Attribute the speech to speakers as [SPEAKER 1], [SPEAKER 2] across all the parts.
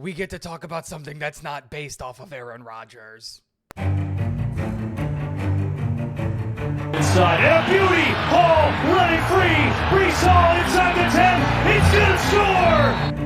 [SPEAKER 1] we get to talk about something that's not based off of Aaron Rodgers.
[SPEAKER 2] Inside, and a beauty! Hall running free! Brees Hall inside the 10! He's gonna score!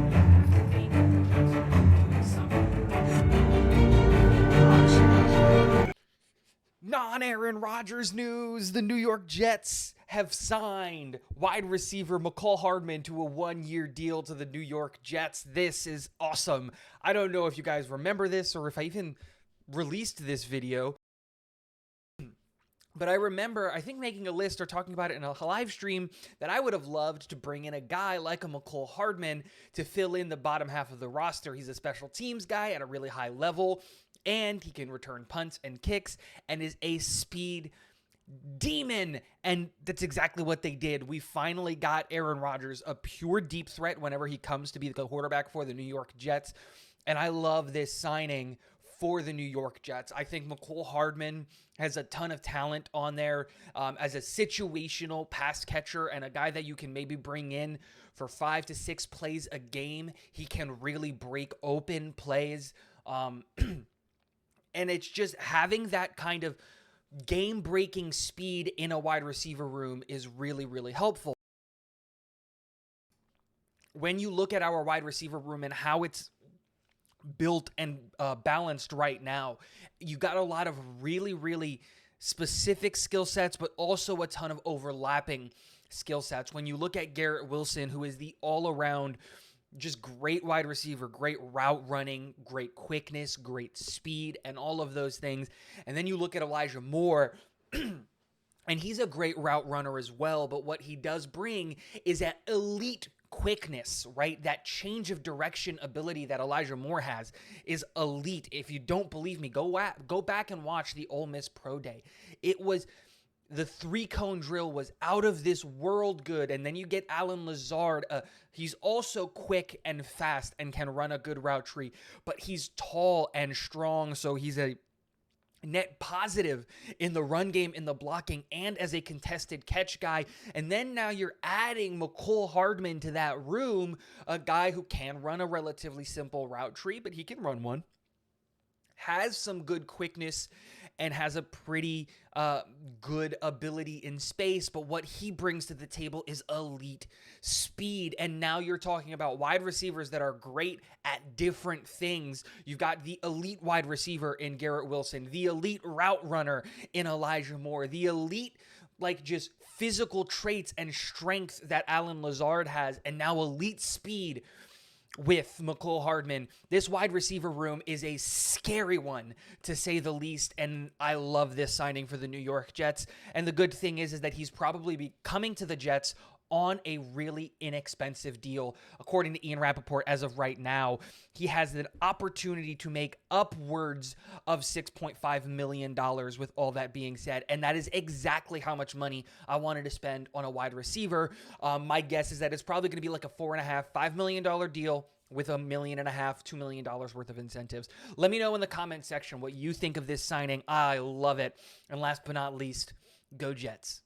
[SPEAKER 1] Non-Aaron Rodgers news. The New York Jets have signed wide receiver Mecole Hardman to a 1-year deal to the New York Jets. This is awesome. I don't know if you guys remember this or if I even released this video, but I remember, I think, making a list or talking about it in a live stream that I would have loved to bring in a guy like a Mecole Hardman to fill in the bottom half of the roster. He's a special teams guy at a really high level, and he can return punts and kicks and is a speed demon. And that's exactly what they did. We finally got Aaron Rodgers a pure deep threat whenever he comes to be the quarterback for the New York Jets. And I love this signing for the New York Jets. I think Mecole Hardman has a ton of talent on there as a situational pass catcher and a guy that you can maybe bring in for 5 to 6 plays a game. He can really break open plays. And it's just having that kind of game-breaking speed in a wide receiver room is really, really helpful. When you look at our wide receiver room and how it's built and balanced right now, you got a lot of really, really specific skill sets, but also a ton of overlapping skill sets. When you look at Garrett Wilson, who is the all-around just great wide receiver, great route running, great quickness, great speed, and all of those things. And then you look at Elijah Moore, and he's a great route runner as well, but what he does bring is that elite quickness, right? That change of direction ability that Elijah Moore has is elite. If you don't believe me, go back and watch the Ole Miss Pro Day. It was the 3-cone drill was out of this world good. And then you get Allen Lazard. He's also quick and fast and can run a good route tree, but he's tall and strong. So he's a net positive in the run game, in the blocking, and as a contested catch guy. And then now you're adding Mecole Hardman to that room, a guy who can run a relatively simple route tree, but he can run one, has some good quickness, and has a pretty good ability in space. But what he brings to the table is elite speed. And now you're talking about wide receivers that are great at different things. You've got the elite wide receiver in Garrett Wilson, the elite route runner in Elijah Moore, the elite just physical traits and strength that Allen Lazard has, and now elite speed with Mecole Hardman. This wide receiver room is a scary one, to say the least, and I love this signing for the New York Jets. And the good thing is that he's probably coming to the Jets on a really inexpensive deal. According to Ian Rappaport, as of right now, he has an opportunity to make upwards of $6.5 million with all that being said. And that is exactly how much money I wanted to spend on a wide receiver. My guess is that it's probably going to be like a $4.5, $5 million deal with $1.5 million, $2 million worth of incentives. Let me know in the comment section what you think of this signing. I love it. And last but not least, go Jets.